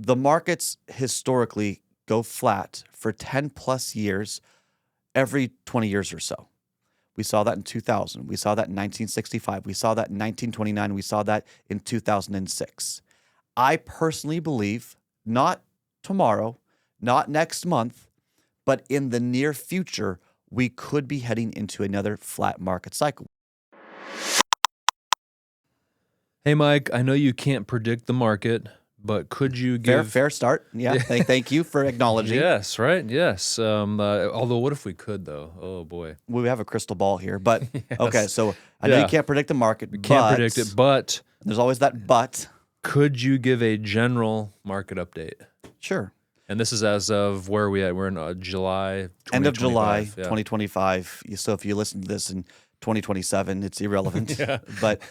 the markets historically go flat for 10 plus years every 20 years or so. We saw that in 2000. We saw that in 1965. We saw that in 1929. We saw that in 2006. I personally believe not tomorrow, not next month, but in the near future, we could be heading into another flat market cycle. Hey, Mike, I know you can't predict the market, but could you give... Fair start. Yeah, thank you for acknowledging. Yes, right? Yes. Although, what if we could, though? Oh, boy. We have a crystal ball here, but Yes. okay, so I know you can't predict the market. We can't predict it, but... There's always that but. Could you give a general market update? Sure. And this is as of where are we at? We're in July 2025. End of July, yeah. 2025. So if you listen to this in 2027, it's irrelevant. Yeah. But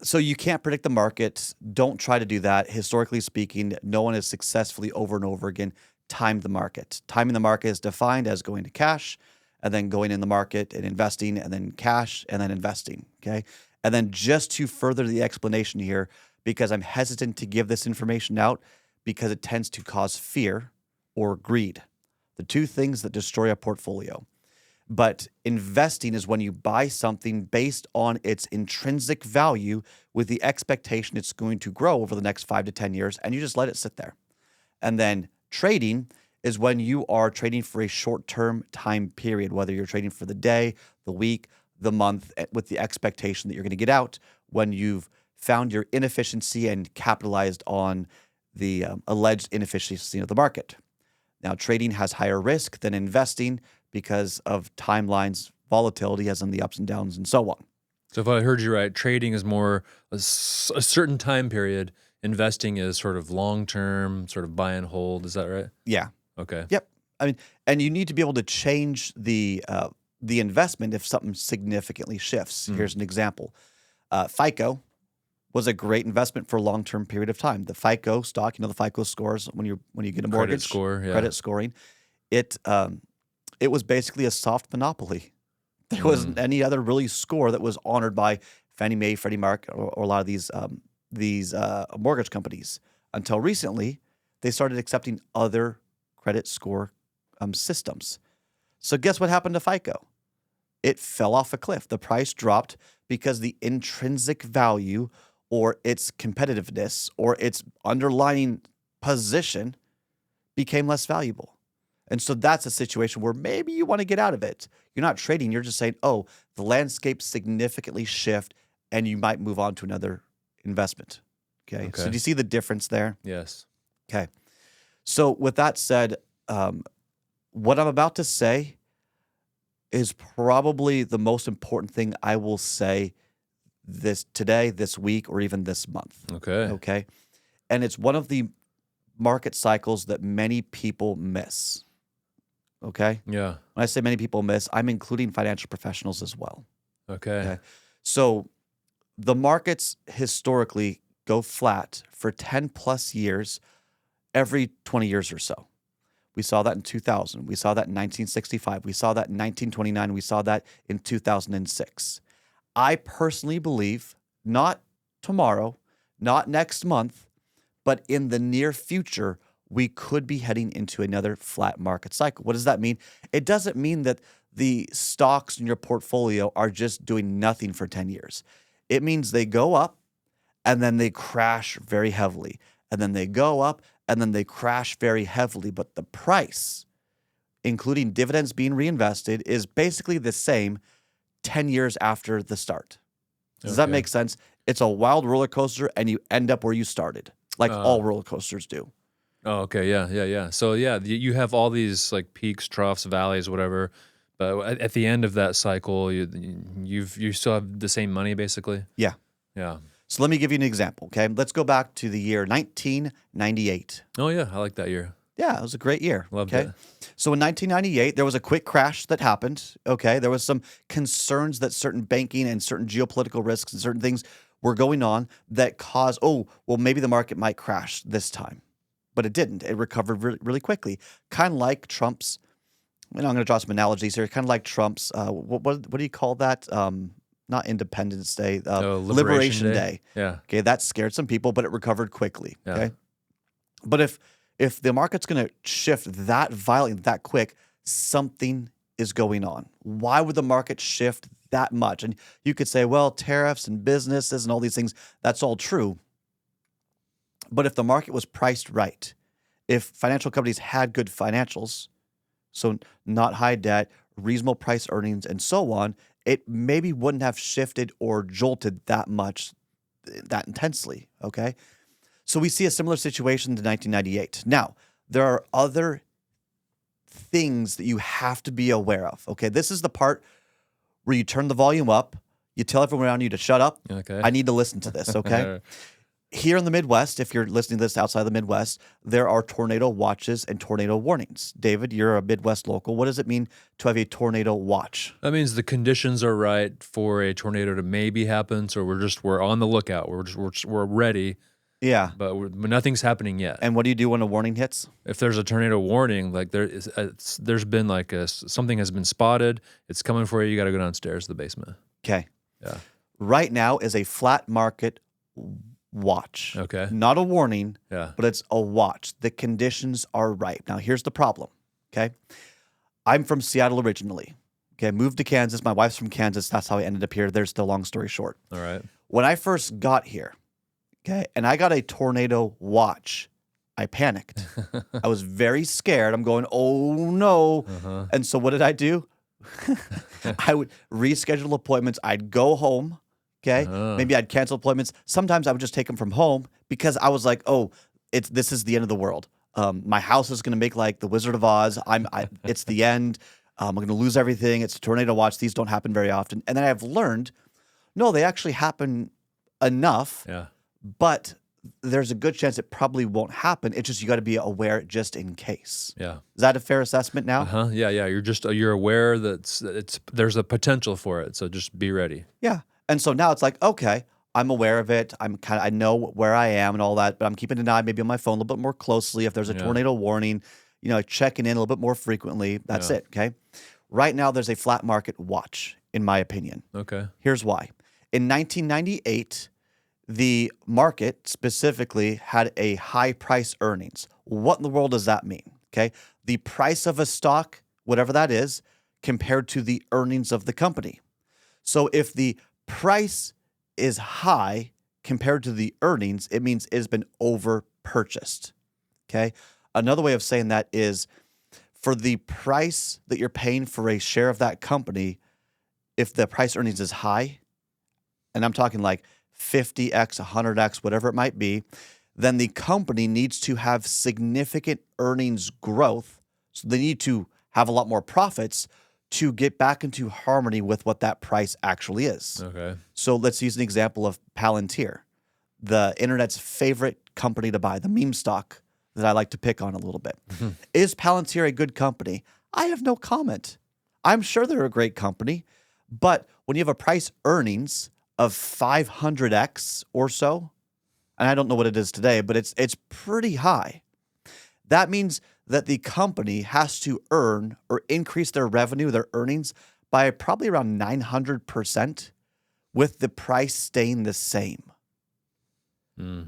so you can't predict the market. Don't try to do that. Historically speaking, no one has successfully over and over again timed the market. Timing the market is defined as going to cash and then going in the market and investing and then cash and then investing. Okay. And then just to further the explanation here, because I'm hesitant to give this information out because it tends to cause fear or greed, the two things that destroy a portfolio. But investing is when you buy something based on its intrinsic value with the expectation it's going to grow over the next 5 to 10 years, and you just let it sit there. And then trading is when you are trading for a short-term time period, whether you're trading for the day, the week, the month, with the expectation that you're going to get out when you've found your inefficiency and capitalized on the alleged inefficiency of the market. Now, trading has higher risk than investing because of timelines, volatility, as in the ups and downs, and so on. So if I heard you right, trading is more a certain time period. Investing is sort of long-term, sort of buy and hold. Is that right? Yeah. Okay. Yep. I mean, and you need to be able to change the investment if something significantly shifts. Here's an example. FICO was a great investment for a long-term period of time. The FICO stock, the FICO scores when you get a mortgage, Credit score, yeah. Credit scoring, it was basically a soft monopoly. There wasn't any other really score that was honored by Fannie Mae, Freddie Mac, or a lot of these mortgage companies. Until recently, they started accepting other credit score systems. So guess what happened to FICO? It fell off a cliff. The price dropped because the intrinsic value or its competitiveness or its underlying position became less valuable. And so that's a situation where maybe you want to get out of it. You're not trading. You're just saying, oh, the landscape significantly shift and you might move on to another investment. Okay. So do you see the difference there? Yes. Okay. So with that said, what I'm about to say is probably the most important thing I will say today, this week, or even this month. Okay. Okay. And it's one of the market cycles that many people miss. Okay. Yeah. When I say many people miss, I'm including financial professionals as well. Okay. So the markets historically go flat for 10 plus years every 20 years or so. We saw that in 2000. We saw that in 1965. We saw that in 1929. We saw that in 2006. I personally believe not tomorrow, not next month, but in the near future, we could be heading into another flat market cycle. What does that mean? It doesn't mean that the stocks in your portfolio are just doing nothing for 10 years. It means they go up and then they crash very heavily. And then they go up and then they crash very heavily. But the price, including dividends being reinvested, is basically the same 10 years after the start. Does that make sense? It's a wild roller coaster and you end up where you started, like all roller coasters do. Oh, okay. Yeah. So yeah, you have all these like peaks, troughs, valleys, whatever. But at the end of that cycle, you still have the same money basically. Yeah. Yeah. So let me give you an example, okay? Let's go back to the year 1998. Oh yeah, I like that year. Yeah, it was a great year. Loved it. So in 1998, there was a quick crash that happened, okay? There was some concerns that certain banking and certain geopolitical risks and certain things were going on that caused, maybe the market might crash this time. But it didn't. It recovered really, really quickly. Kind of like Trump's, I'm going to draw some analogies here, kind of like Trump's, what do you call that? Not Independence Day, Liberation Day. Yeah. Okay, that scared some people, but it recovered quickly. Yeah. Okay. But if the market's going to shift that violently, that quick, something is going on. Why would the market shift that much? And you could say, well, tariffs and businesses and all these things, that's all true. But if the market was priced right, if financial companies had good financials, so not high debt, reasonable price earnings, and so on, it maybe wouldn't have shifted or jolted that much, that intensely. Okay. So we see a similar situation to 1998. Now, there are other things that you have to be aware of. Okay. This is the part where you turn the volume up, you tell everyone around you to shut up. Okay. I need to listen to this. Okay. Here in the Midwest, if you're listening to this outside the Midwest, there are tornado watches and tornado warnings. David, you're a Midwest local. What does it mean to have a tornado watch? That means the conditions are right for a tornado to maybe happen. So we're on the lookout. We're ready, Yeah. but nothing's happening yet. And what do you do when a warning hits? If there's a tornado warning, like there's been like something has been spotted, it's coming for you. You got to go downstairs to the basement. Okay. Yeah. Right now is a flat market watch. Okay. Not a warning, Yeah. but it's a watch. The conditions are right. Now, here's the problem. Okay. I'm from Seattle originally. Okay. Moved to Kansas. My wife's from Kansas. That's how I ended up here. There's the long story short. All right. When I first got here, okay, and I got a tornado watch, I panicked. I was very scared. I'm going, oh no. Uh-huh. And so what did I do? I would reschedule appointments. I'd go home. Okay. Maybe I'd cancel appointments. Sometimes I would just take them from home because I was like, oh, this is the end of the world. My house is going to make like the Wizard of Oz. It's the end. I'm going to lose everything. It's a tornado watch. These don't happen very often. And then I've learned, no, they actually happen enough. Yeah. But there's a good chance it probably won't happen. It's just you got to be aware just in case. Yeah. Is that a fair assessment now? Uh-huh. Yeah. Yeah. You're aware that there's a potential for it. So just be ready. Yeah. And so now it's like, okay, I'm aware of it. I know where I am and all that, but I'm keeping an eye maybe on my phone a little bit more closely. If there's a tornado warning, checking in a little bit more frequently. That's it. Okay. Right now, there's a flat market watch, in my opinion. Okay. Here's why. In 1998, the market specifically had a high price earnings. What in the world does that mean? Okay. The price of a stock, whatever that is, compared to the earnings of the company. So if the price is high compared to the earnings, it means it has been over purchased. Okay. Another way of saying that is for the price that you're paying for a share of that company, if the price earnings is high, and I'm talking like 50x, 100x, whatever it might be, then the company needs to have significant earnings growth. So they need to have a lot more profits to get back into harmony with what that price actually is. Okay. So let's use an example of Palantir, the internet's favorite company to buy, the meme stock that I like to pick on a little bit. Is Palantir a good company? I have no comment. I'm sure they're a great company, but when you have a price earnings of 500x or so, and I don't know what it is today, but it's pretty high. That means that the company has to earn or increase their revenue, their earnings, by probably around 900% with the price staying the same.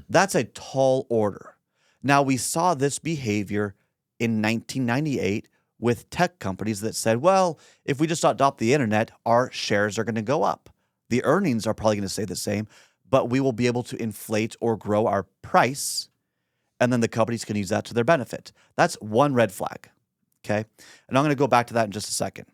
That's a tall order. Now, we saw this behavior in 1998 with tech companies that said, well, if we just adopt the internet, our shares are going to go up. The earnings are probably going to stay the same, but we will be able to inflate or grow our price, and then the companies can use that to their benefit. That's one red flag, okay? And I'm going to go back to that in just a second.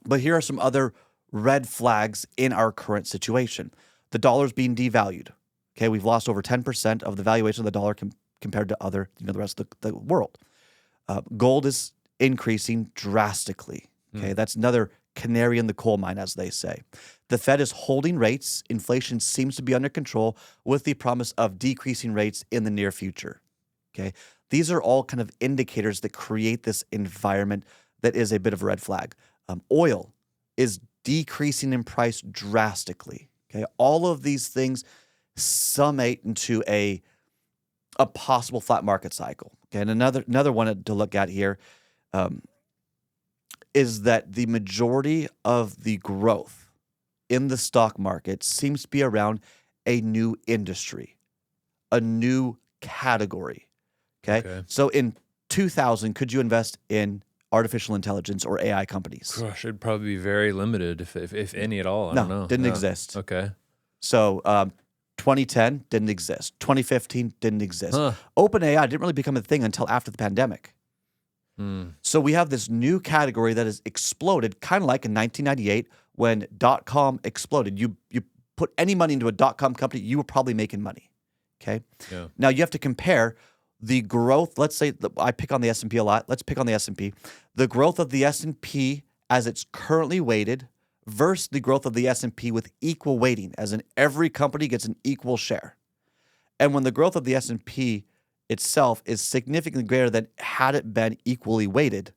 But here are some other red flags in our current situation. The dollar's being devalued, okay? We've lost over 10% of the valuation of the dollar compared to other, the rest of the world. Gold is increasing drastically, okay? That's another canary in the coal mine, as they say. The Fed is holding rates. Inflation seems to be under control with the promise of decreasing rates in the near future. Okay, these are all kind of indicators that create this environment that is a bit of a red flag. Oil is decreasing in price drastically. Okay, all of these things summate into a possible flat market cycle. Okay, and another one to look at here is that the majority of the growth in the stock market seems to be around a new industry, a new category. Okay. Okay. So in 2000, could you invest in artificial intelligence or AI companies? Gosh, it'd probably be very limited, if any at all. I don't No, know. didn't Yeah. exist. Okay. So 2010 didn't exist. 2015 didn't exist. Huh. OpenAI didn't really become a thing until after the pandemic. Hmm. So we have this new category that has exploded, kind of like in 1998 when .com exploded. You put any money into a .com company, you were probably making money. Okay. Yeah. Now you have to compare the growth. Let's say I pick on the S&P a lot. Let's pick on the S&P. The growth of the S&P as it's currently weighted versus the growth of the S&P with equal weighting, as in every company gets an equal share. And when the growth of the S&P itself is significantly greater than had it been equally weighted,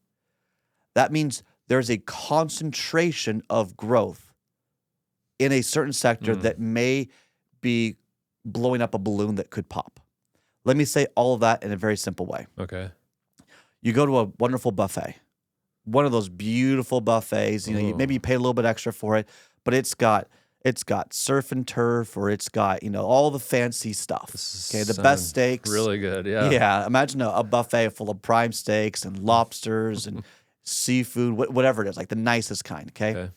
that means there's a concentration of growth in a certain sector that may be blowing up a balloon that could pop. Let me say all of that in a very simple way. Okay. You go to a wonderful buffet, one of those beautiful buffets. Maybe you pay a little bit extra for it, but it's got surf and turf, or it's got all the fancy stuff. Okay, the best steaks. Really good. Yeah. Yeah, imagine a buffet full of prime steaks and lobsters and seafood, whatever it is, like the nicest kind. Okay,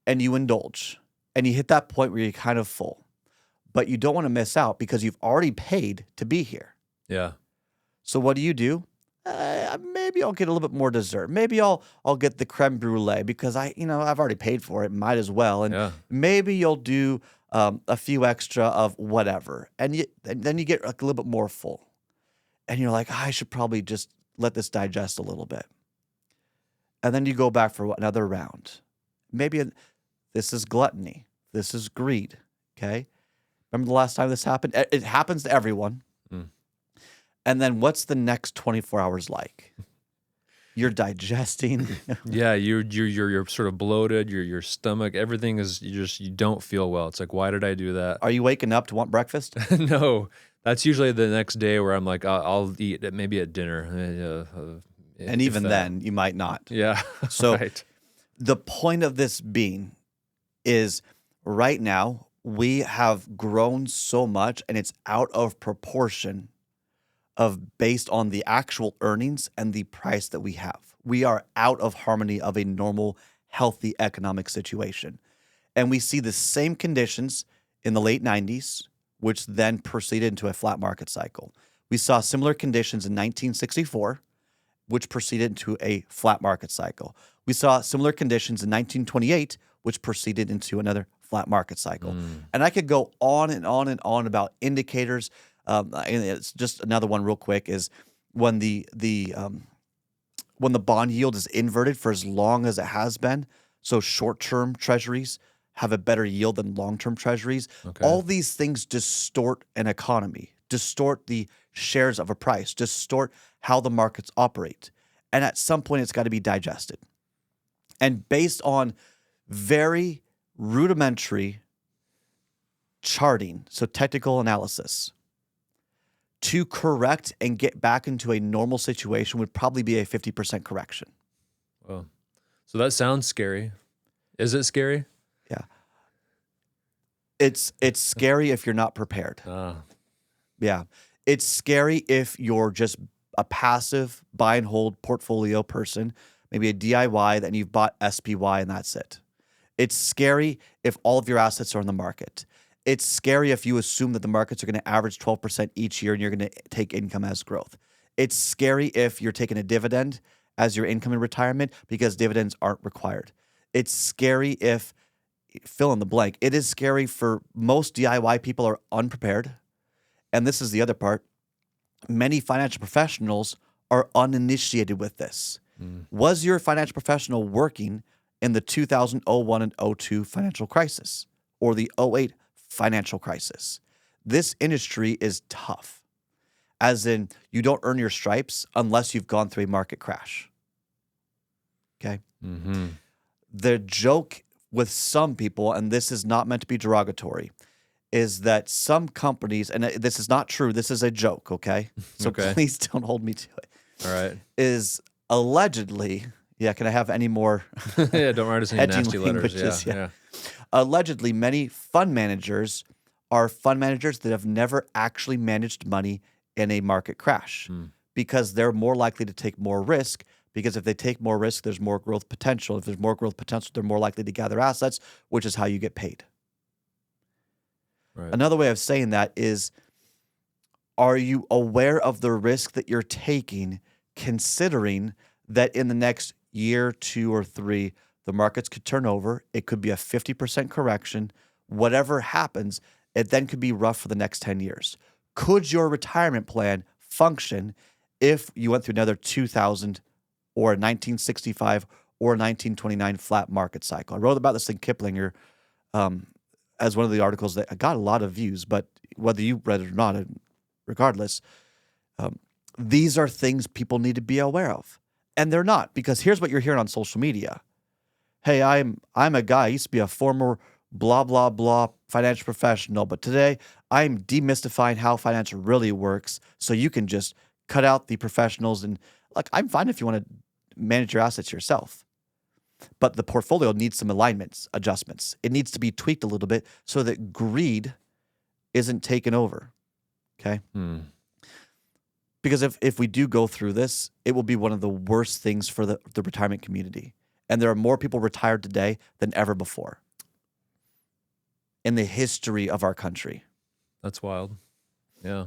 and you indulge, and you hit that point where you're kind of full, but you don't want to miss out because you've already paid to be here. Yeah. So what do? Maybe I'll get a little bit more dessert. Maybe I'll get the creme brulee because I've already paid for it. Might as well. And maybe you'll do a few extra of whatever, and then you get like a little bit more full, and you're like, I should probably just let this digest a little bit, and then you go back for another round. Maybe this is gluttony. This is greed. Okay. Remember the last time this happened? It happens to everyone. And then what's the next 24 hours like? You're digesting. Yeah, you're sort of bloated. Your stomach, everything is you don't feel well. It's like, why did I do that? Are you waking up to want breakfast? No, that's usually the next day where I'm like, I'll eat maybe at dinner. And even then, you might not. Yeah. So right. The point of this being is right now we have grown so much, and it's out of proportion based on the actual earnings and the price that we have. We are out of harmony of a normal, healthy economic situation. And we see the same conditions in the late 90s, which then proceeded into a flat market cycle. We saw similar conditions in 1964, which proceeded into a flat market cycle. We saw similar conditions in 1928, which proceeded into another flat market cycle. And I could go on and on and on about indicators. And it's just another one real quick is when the bond yield is inverted for as long as it has been. So short-term treasuries have a better yield than long-term treasuries. Okay. All these things distort an economy, distort the shares of a price, distort how the markets operate. And at some point, it's got to be digested. And based on very rudimentary charting, so technical analysis, to correct and get back into a normal situation would probably be a 50% correction. Well, so that sounds scary. Is it scary? Yeah. It's scary if you're not prepared. Yeah. It's scary if you're just a passive buy and hold portfolio person, maybe a DIY, then you've bought SPY and that's it. It's scary if all of your assets are in the market. It's scary if you assume that the markets are going to average 12% each year and you're going to take income as growth. It's scary if you're taking a dividend as your income in retirement because dividends aren't required. It's scary if, fill in the blank, it is scary for most DIY people are unprepared. And this is the other part. Many financial professionals are uninitiated with this. Was your financial professional working in the 2001 and 02 financial crisis or the 08 financial crisis? This industry is tough, as in you don't earn your stripes unless you've gone through a market crash. Okay? The joke with some people, and this is not meant to be derogatory, is that some companies, and this is not true, this is a joke, okay? So please don't hold me to it. All right. Is allegedly, can I have any more Yeah, don't write us any edgy nasty letters. languages? Yeah. Allegedly, many fund managers are fund managers that have never actually managed money in a market crash because they're more likely to take more risk. Because if they take more risk, there's more growth potential. If there's more growth potential, they're more likely to gather assets, which is how you get paid. Right. Another way of saying that is, are you aware of the risk that you're taking, considering that in the next year, 2 or 3, the markets could turn over? It could be a 50% correction. Whatever happens, it then could be rough for the next 10 years. Could your retirement plan function if you went through another 2000 or a 1965 or a 1929 flat market cycle? I wrote about this in Kiplinger as one of the articles that got a lot of views, but whether you read it or not, regardless, these are things people need to be aware of. And they're not, because here's what you're hearing on social media. Hey, I'm a guy, I used to be a former blah, blah, blah financial professional, but today I'm demystifying how finance really works so you can just cut out the professionals. And like, I'm fine if you want to manage your assets yourself. But the portfolio needs some alignments, adjustments. It needs to be tweaked a little bit so that greed isn't taken over. Okay? Because if we do go through this, it will be one of the worst things for the retirement community. And there are more people retired today than ever before in the history of our country. That's wild. Yeah.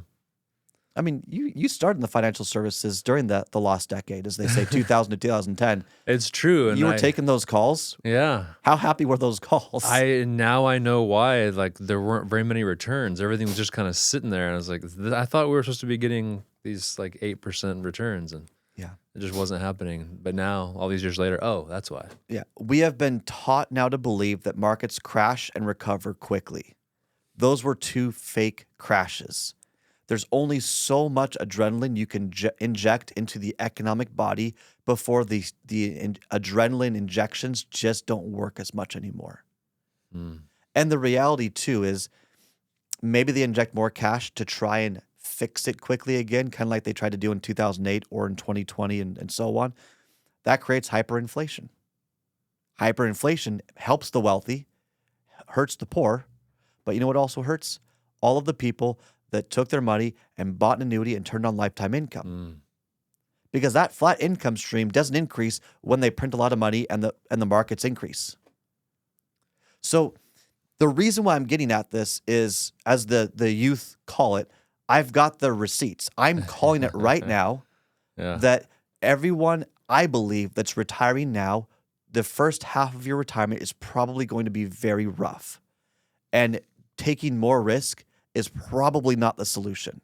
I mean, you started in the financial services during the lost decade, as they say, 2000 to 2010. It's true. And You were taking those calls? Yeah. How happy were those calls? Now I know why. Like, there weren't very many returns. Everything was just kind of sitting there. And I was like, I thought we were supposed to be getting these like 8% returns, and Yeah. it just wasn't happening. But now, all these years later, oh, that's why. Yeah. We have been taught now to believe that markets crash and recover quickly. Those were 2 fake crashes. There's only so much adrenaline you can inject into the economic body before the adrenaline injections just don't work as much anymore. And the reality, too, is maybe they inject more cash to try and fix it quickly again, kind of like they tried to do in 2008 or in 2020 and so on. That creates hyperinflation. Hyperinflation helps the wealthy, hurts the poor, but you know what also hurts? All of the people that took their money and bought an annuity and turned on lifetime income. Because that flat income stream doesn't increase when they print a lot of money and the markets increase. So the reason why I'm getting at this is, as the youth call it, I've got the receipts. I'm calling it right now that everyone, I believe, that's retiring now, the first half of your retirement is probably going to be very rough. And taking more risk is probably not the solution.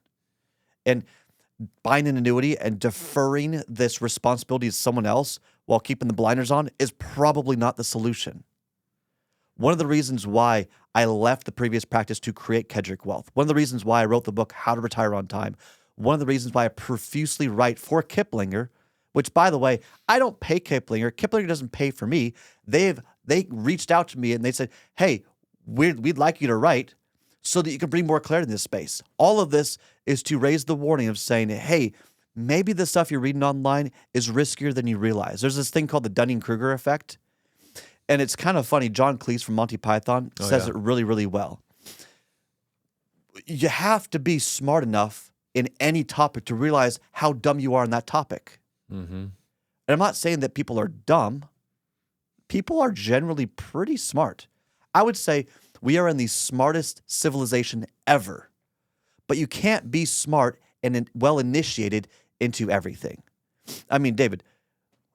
And buying an annuity and deferring this responsibility to someone else while keeping the blinders on is probably not the solution. One of the reasons why I left the previous practice to create Kedrick Wealth, one of the reasons why I wrote the book, How to Retire on Time, one of the reasons why I profusely write for Kiplinger, which, by the way, I don't pay Kiplinger. Kiplinger doesn't pay for me. They reached out to me and they said, hey, we'd like you to write so that you can bring more clarity in this space. All of this is to raise the warning of saying, hey, maybe the stuff you're reading online is riskier than you realize. There's this thing called the Dunning-Kruger effect. And it's kind of funny. John Cleese from Monty Python says it really, really well. You have to be smart enough in any topic to realize how dumb you are in that topic. And I'm not saying that people are dumb. People are generally pretty smart. I would say we are in the smartest civilization ever. But you can't be smart and well-initiated into everything. I mean, David,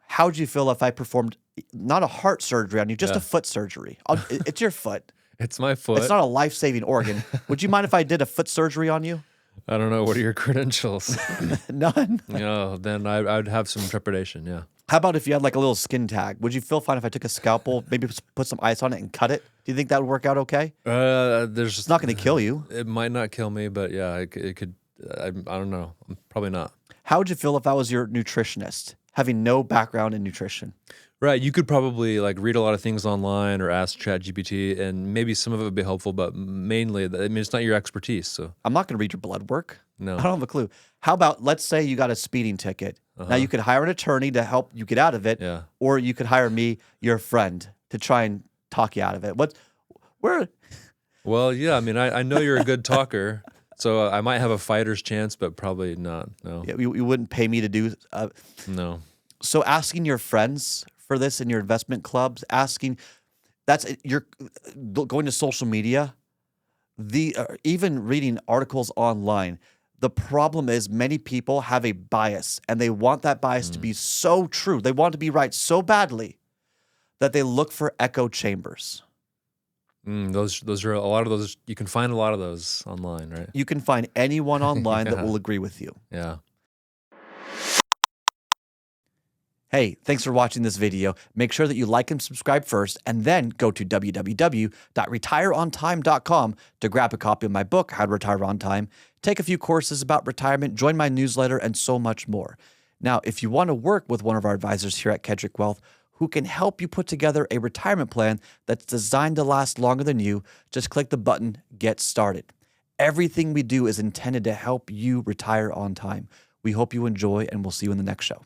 how would you feel if I performed not a heart surgery on you, just a foot surgery? It's your foot. It's my foot. It's not a life-saving organ. Would you mind if I did a foot surgery on you? I don't know. What are your credentials? None. No, then I'd have some trepidation. Yeah. How about if you had like a little skin tag? Would you feel fine if I took a scalpel, maybe put some ice on it and cut it? Do you think that would work out okay? It's not going to kill you. It might not kill me, but yeah, it could. I don't know. Probably not. How would you feel if I was your nutritionist, having no background in nutrition? Right. You could probably like read a lot of things online or ask ChatGPT, and maybe some of it would be helpful, but mainly, I mean, it's not your expertise. So I'm not going to read your blood work. No. I don't have a clue. How about, let's say you got a speeding ticket. Now you could hire an attorney to help you get out of it, or you could hire me, your friend, to try and talk you out of it. Well, yeah, I mean, I know you're a good talker, So I might have a fighter's chance, but probably not. No, Yeah, you wouldn't pay me to do. no. So asking your friends for this in your investment clubs, asking that's you're going to social media, even reading articles online. The problem is many people have a bias, and they want that bias to be so true. They want to be right so badly that they look for echo chambers. Those are a lot of those. You can find a lot of those online, right? You can find anyone online that Yeah. will agree with you. Yeah. Hey, thanks for watching this video. Make sure that you like and subscribe first, and then go to www.retireontime.com to grab a copy of my book, How to Retire on Time, take a few courses about retirement, join my newsletter, and so much more. Now, if you want to work with one of our advisors here at Kedrick Wealth, who can help you put together a retirement plan that's designed to last longer than you, just click the button, Get Started. Everything we do is intended to help you retire on time. We hope you enjoy, and we'll see you in the next show.